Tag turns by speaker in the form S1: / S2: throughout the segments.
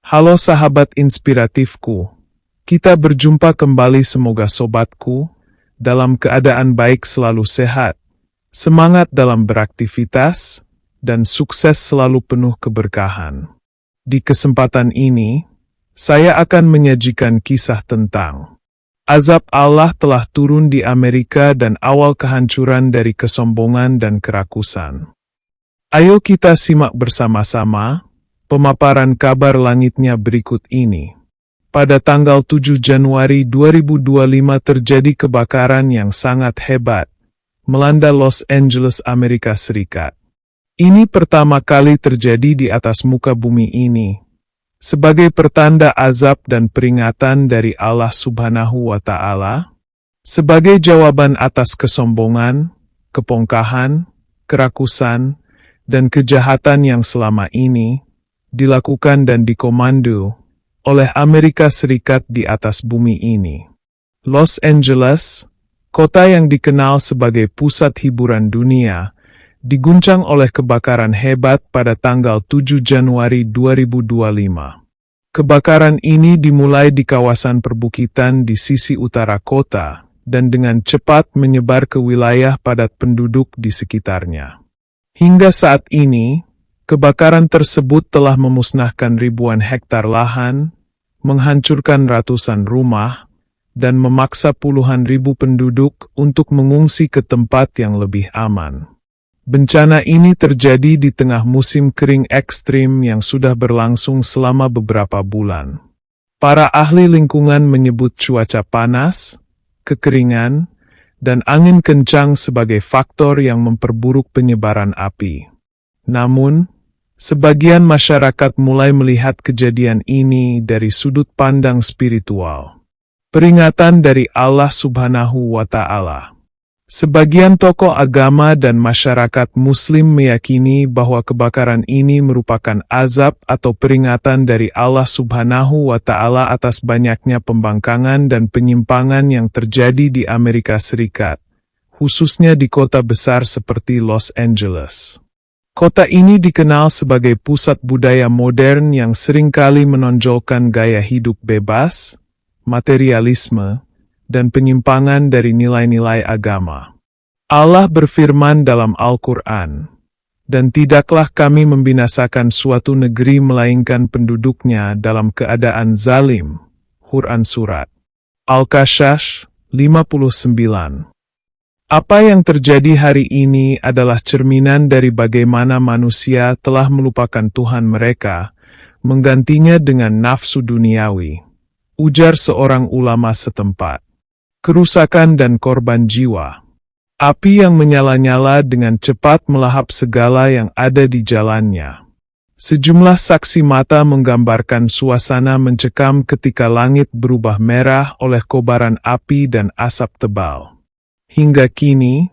S1: Halo sahabat inspiratifku, kita berjumpa kembali, semoga sobatku dalam keadaan baik, selalu sehat, semangat dalam beraktivitas, dan sukses selalu penuh keberkahan. Di kesempatan ini, saya akan menyajikan kisah tentang azab Allah telah turun di Amerika dan awal kehancuran dari kesombongan dan kerakusan. Ayo kita simak bersama-sama pemaparan kabar langitnya berikut ini. Pada tanggal 7 Januari 2025 terjadi kebakaran yang sangat hebat, melanda Los Angeles, Amerika Serikat. Ini pertama kali terjadi di atas muka bumi ini, sebagai pertanda azab dan peringatan dari Allah Subhanahu wa Ta'ala, sebagai jawaban atas kesombongan, kepongkahan, kerakusan, dan kejahatan yang selama ini dilakukan dan dikomando oleh Amerika Serikat di atas bumi ini. Los Angeles, kota yang dikenal sebagai pusat hiburan dunia, diguncang oleh kebakaran hebat pada tanggal 7 Januari 2025. Kebakaran ini dimulai di kawasan perbukitan di sisi utara kota, dan dengan cepat menyebar ke wilayah padat penduduk di sekitarnya. Hingga saat ini, kebakaran tersebut telah memusnahkan ribuan hektar lahan, menghancurkan ratusan rumah, dan memaksa puluhan ribu penduduk untuk mengungsi ke tempat yang lebih aman. Bencana ini terjadi di tengah musim kering ekstrim yang sudah berlangsung selama beberapa bulan. Para ahli lingkungan menyebut cuaca panas, kekeringan, dan angin kencang sebagai faktor yang memperburuk penyebaran api. Namun, sebagian masyarakat mulai melihat kejadian ini dari sudut pandang spiritual. Peringatan dari Allah Subhanahu wa Ta'ala. Sebagian tokoh agama dan masyarakat Muslim meyakini bahwa kebakaran ini merupakan azab atau peringatan dari Allah Subhanahu wa Ta'ala atas banyaknya pembangkangan dan penyimpangan yang terjadi di Amerika Serikat, khususnya di kota besar seperti Los Angeles. Kota ini dikenal sebagai pusat budaya modern yang seringkali menonjolkan gaya hidup bebas, materialisme, dan penyimpangan dari nilai-nilai agama. Allah berfirman dalam Al-Quran, "Dan tidaklah kami membinasakan suatu negeri melainkan penduduknya dalam keadaan zalim." Quran Surat Al-Qasas 59. Apa yang terjadi hari ini adalah cerminan dari bagaimana manusia telah melupakan Tuhan mereka, menggantinya dengan nafsu duniawi, ujar seorang ulama setempat. Kerusakan dan korban jiwa. Api yang menyala-nyala dengan cepat melahap segala yang ada di jalannya. Sejumlah saksi mata menggambarkan suasana mencekam ketika langit berubah merah oleh kobaran api dan asap tebal. Hingga kini,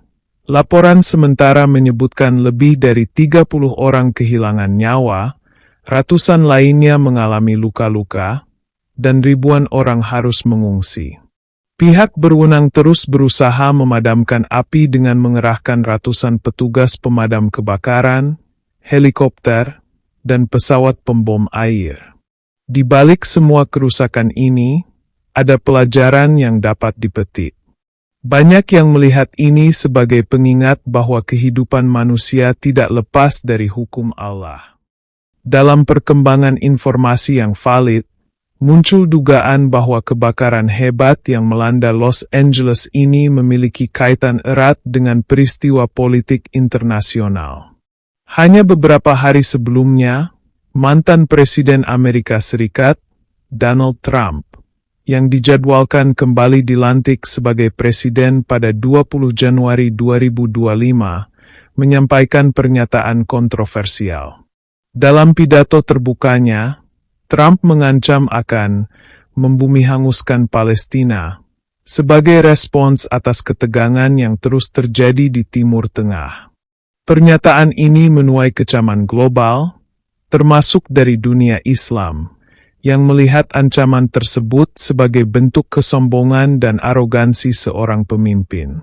S1: laporan sementara menyebutkan lebih dari 30 orang kehilangan nyawa, ratusan lainnya mengalami luka-luka, dan ribuan orang harus mengungsi. Pihak berwenang terus berusaha memadamkan api dengan mengerahkan ratusan petugas pemadam kebakaran, helikopter, dan pesawat pembom air. Di balik semua kerusakan ini, ada pelajaran yang dapat dipetik. Banyak yang melihat ini sebagai pengingat bahwa kehidupan manusia tidak lepas dari hukum Allah. Dalam perkembangan informasi yang valid, muncul dugaan bahwa kebakaran hebat yang melanda Los Angeles ini memiliki kaitan erat dengan peristiwa politik internasional. Hanya beberapa hari sebelumnya, mantan Presiden Amerika Serikat, Donald Trump, yang dijadwalkan kembali dilantik sebagai presiden pada 20 Januari 2025, menyampaikan pernyataan kontroversial. Dalam pidato terbukanya, Trump mengancam akan membumihanguskan Palestina sebagai respons atas ketegangan yang terus terjadi di Timur Tengah. Pernyataan ini menuai kecaman global, termasuk dari dunia Islam, yang melihat ancaman tersebut sebagai bentuk kesombongan dan arogansi seorang pemimpin.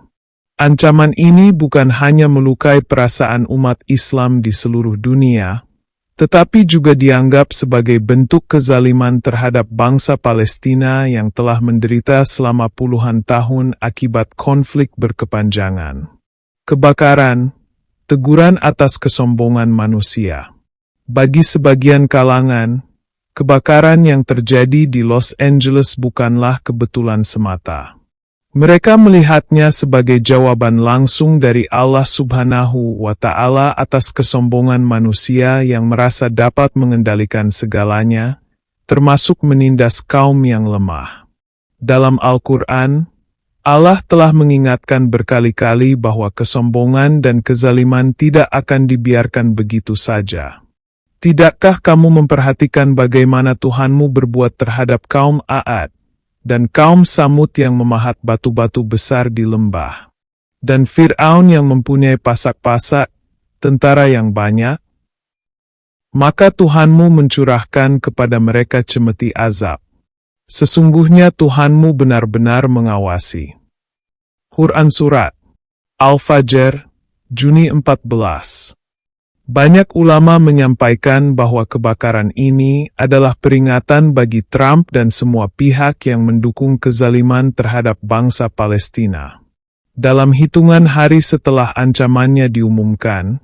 S1: Ancaman ini bukan hanya melukai perasaan umat Islam di seluruh dunia, tetapi juga dianggap sebagai bentuk kezaliman terhadap bangsa Palestina yang telah menderita selama puluhan tahun akibat konflik berkepanjangan. Kebakaran, teguran atas kesombongan manusia. Bagi sebagian kalangan, kebakaran yang terjadi di Los Angeles bukanlah kebetulan semata. Mereka melihatnya sebagai jawaban langsung dari Allah Subhanahu wa Ta'ala atas kesombongan manusia yang merasa dapat mengendalikan segalanya, termasuk menindas kaum yang lemah. Dalam Al-Quran, Allah telah mengingatkan berkali-kali bahwa kesombongan dan kezaliman tidak akan dibiarkan begitu saja. Tidakkah kamu memperhatikan bagaimana Tuhanmu berbuat terhadap kaum Aad dan kaum Samud yang memahat batu-batu besar di lembah, dan Fir'aun yang mempunyai pasak-pasak, tentara yang banyak? Maka Tuhanmu mencurahkan kepada mereka cemeti azab. Sesungguhnya Tuhanmu benar-benar mengawasi. Quran Surat Al-Fajr, Juni 14. Banyak ulama menyampaikan bahwa kebakaran ini adalah peringatan bagi Trump dan semua pihak yang mendukung kezaliman terhadap bangsa Palestina. Dalam hitungan hari setelah ancamannya diumumkan,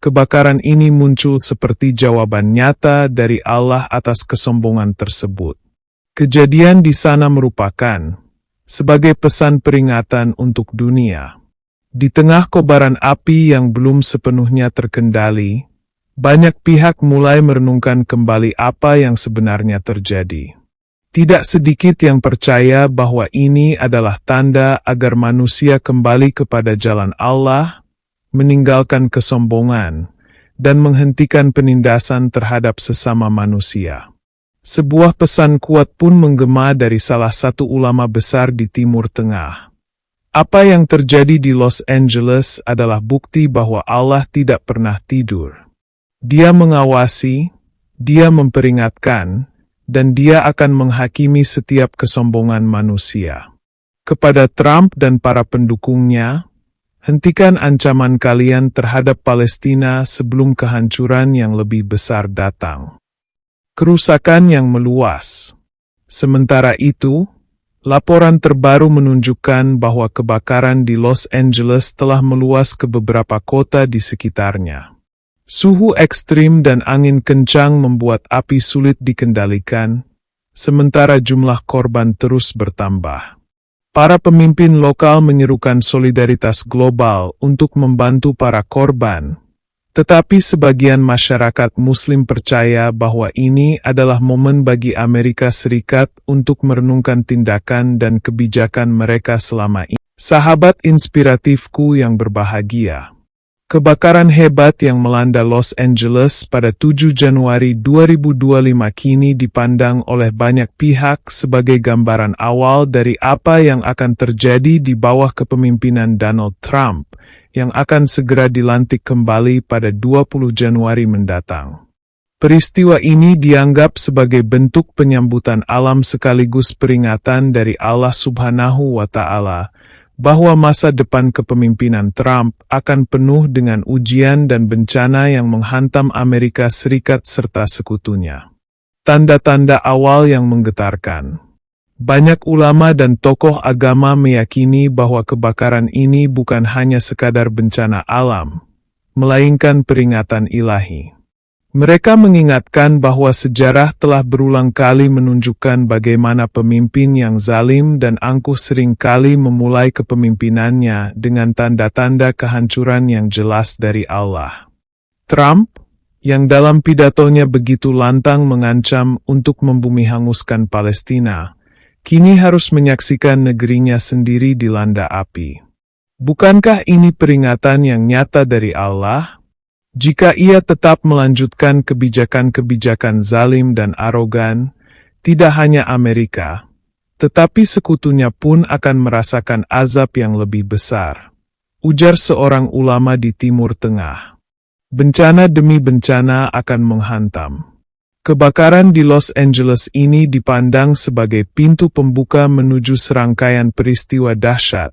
S1: kebakaran ini muncul seperti jawaban nyata dari Allah atas kesombongan tersebut. Kejadian di sana merupakan sebagai pesan peringatan untuk dunia. Di tengah kobaran api yang belum sepenuhnya terkendali, banyak pihak mulai merenungkan kembali apa yang sebenarnya terjadi. Tidak sedikit yang percaya bahwa ini adalah tanda agar manusia kembali kepada jalan Allah, meninggalkan kesombongan, dan menghentikan penindasan terhadap sesama manusia. Sebuah pesan kuat pun menggema dari salah satu ulama besar di Timur Tengah. Apa yang terjadi di Los Angeles adalah bukti bahwa Allah tidak pernah tidur. Dia mengawasi, Dia memperingatkan, dan Dia akan menghakimi setiap kesombongan manusia. Kepada Trump dan para pendukungnya, hentikan ancaman kalian terhadap Palestina sebelum kehancuran yang lebih besar datang. Kerusakan yang meluas. Sementara itu, laporan terbaru menunjukkan bahwa kebakaran di Los Angeles telah meluas ke beberapa kota di sekitarnya. Suhu ekstrim dan angin kencang membuat api sulit dikendalikan, sementara jumlah korban terus bertambah. Para pemimpin lokal menyerukan solidaritas global untuk membantu para korban. Tetapi sebagian masyarakat Muslim percaya bahwa ini adalah momen bagi Amerika Serikat untuk merenungkan tindakan dan kebijakan mereka selama ini. Sahabat inspiratifku yang berbahagia. Kebakaran hebat yang melanda Los Angeles pada 7 Januari 2025 kini dipandang oleh banyak pihak sebagai gambaran awal dari apa yang akan terjadi di bawah kepemimpinan Donald Trump, yang akan segera dilantik kembali pada 20 Januari mendatang. Peristiwa ini dianggap sebagai bentuk penyambutan alam sekaligus peringatan dari Allah Subhanahu wa Ta'ala, bahwa masa depan kepemimpinan Trump akan penuh dengan ujian dan bencana yang menghantam Amerika Serikat serta sekutunya. Tanda-tanda awal yang menggetarkan. Banyak ulama dan tokoh agama meyakini bahwa kebakaran ini bukan hanya sekadar bencana alam, melainkan peringatan ilahi. Mereka mengingatkan bahwa sejarah telah berulang kali menunjukkan bagaimana pemimpin yang zalim dan angkuh seringkali memulai kepemimpinannya dengan tanda-tanda kehancuran yang jelas dari Allah. Trump, yang dalam pidatonya begitu lantang mengancam untuk membumi hanguskan Palestina, kini harus menyaksikan negerinya sendiri dilanda api. Bukankah ini peringatan yang nyata dari Allah? Jika ia tetap melanjutkan kebijakan-kebijakan zalim dan arogan, tidak hanya Amerika, tetapi sekutunya pun akan merasakan azab yang lebih besar. Ujar seorang ulama di Timur Tengah. Bencana demi bencana akan menghantam. Kebakaran di Los Angeles ini dipandang sebagai pintu pembuka menuju serangkaian peristiwa dahsyat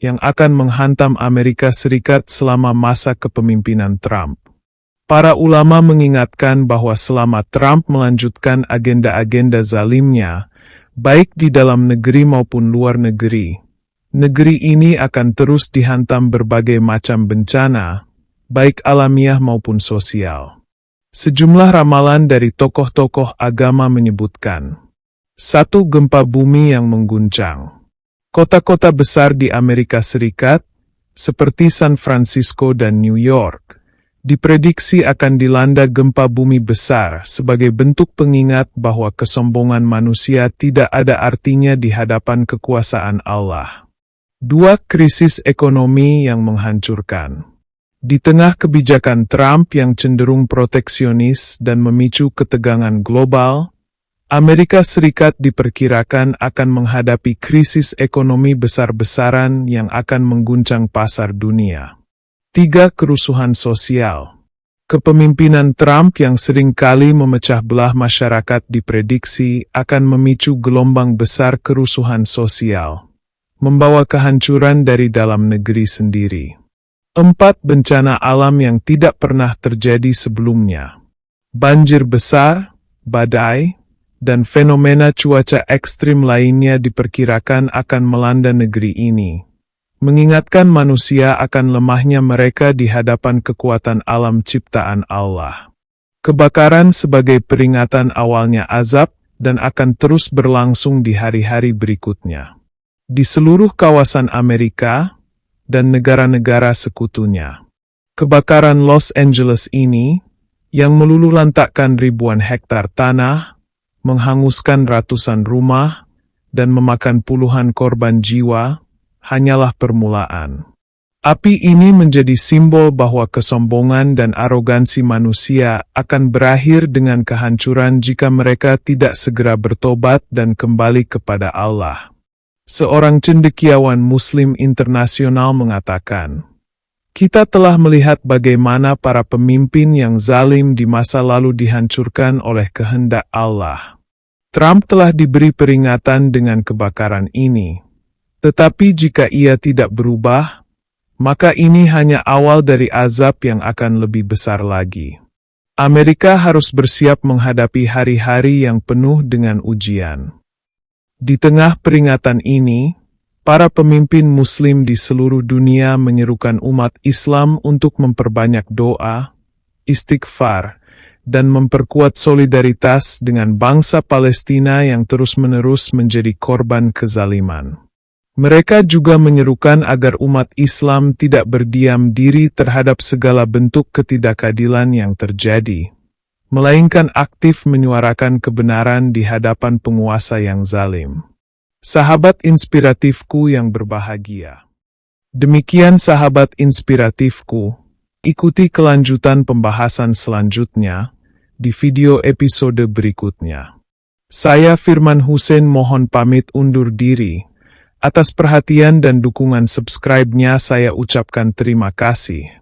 S1: yang akan menghantam Amerika Serikat selama masa kepemimpinan Trump. Para ulama mengingatkan bahwa selama Trump melanjutkan agenda-agenda zalimnya, baik di dalam negeri maupun luar negeri, negeri ini akan terus dihantam berbagai macam bencana, baik alamiah maupun sosial. Sejumlah ramalan dari tokoh-tokoh agama menyebutkan, 1. Gempa bumi yang mengguncang. Kota-kota besar di Amerika Serikat, seperti San Francisco dan New York, diprediksi akan dilanda gempa bumi besar sebagai bentuk pengingat bahwa kesombongan manusia tidak ada artinya di hadapan kekuasaan Allah. 2. Krisis ekonomi yang menghancurkan. Di tengah kebijakan Trump yang cenderung proteksionis dan memicu ketegangan global, Amerika Serikat diperkirakan akan menghadapi krisis ekonomi besar-besaran yang akan mengguncang pasar dunia. 3. Kerusuhan sosial. Kepemimpinan Trump yang sering kali memecah belah masyarakat diprediksi akan memicu gelombang besar kerusuhan sosial, membawa kehancuran dari dalam negeri sendiri. 4. Bencana alam yang tidak pernah terjadi sebelumnya. Banjir besar, badai, dan fenomena cuaca ekstrim lainnya diperkirakan akan melanda negeri ini, mengingatkan manusia akan lemahnya mereka di hadapan kekuatan alam ciptaan Allah. Kebakaran sebagai peringatan awalnya azab dan akan terus berlangsung di hari-hari berikutnya. Di seluruh kawasan Amerika dan negara-negara sekutunya. Kebakaran Los Angeles ini, yang meluluhlantakkan ribuan hektar tanah, menghanguskan ratusan rumah, dan memakan puluhan korban jiwa, hanyalah permulaan. Api ini menjadi simbol bahwa kesombongan dan arogansi manusia akan berakhir dengan kehancuran jika mereka tidak segera bertobat dan kembali kepada Allah. Seorang cendekiawan Muslim internasional mengatakan, "Kita telah melihat bagaimana para pemimpin yang zalim di masa lalu dihancurkan oleh kehendak Allah. Trump telah diberi peringatan dengan kebakaran ini. Tetapi jika ia tidak berubah, maka ini hanya awal dari azab yang akan lebih besar lagi." Amerika harus bersiap menghadapi hari-hari yang penuh dengan ujian. Di tengah peringatan ini, para pemimpin Muslim di seluruh dunia menyerukan umat Islam untuk memperbanyak doa, istighfar, dan memperkuat solidaritas dengan bangsa Palestina yang terus-menerus menjadi korban kezaliman. Mereka juga menyerukan agar umat Islam tidak berdiam diri terhadap segala bentuk ketidakadilan yang terjadi, melainkan aktif menyuarakan kebenaran di hadapan penguasa yang zalim. Sahabat inspiratifku yang berbahagia. Demikian sahabat inspiratifku, ikuti kelanjutan pembahasan selanjutnya di video episode berikutnya. Saya Firman Husein mohon pamit undur diri. Atas perhatian dan dukungan subscribe-nya saya ucapkan terima kasih.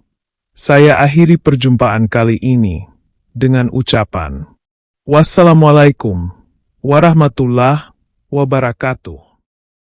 S1: Saya akhiri perjumpaan kali ini dengan ucapan, wassalamualaikum warahmatullahi wabarakatuh.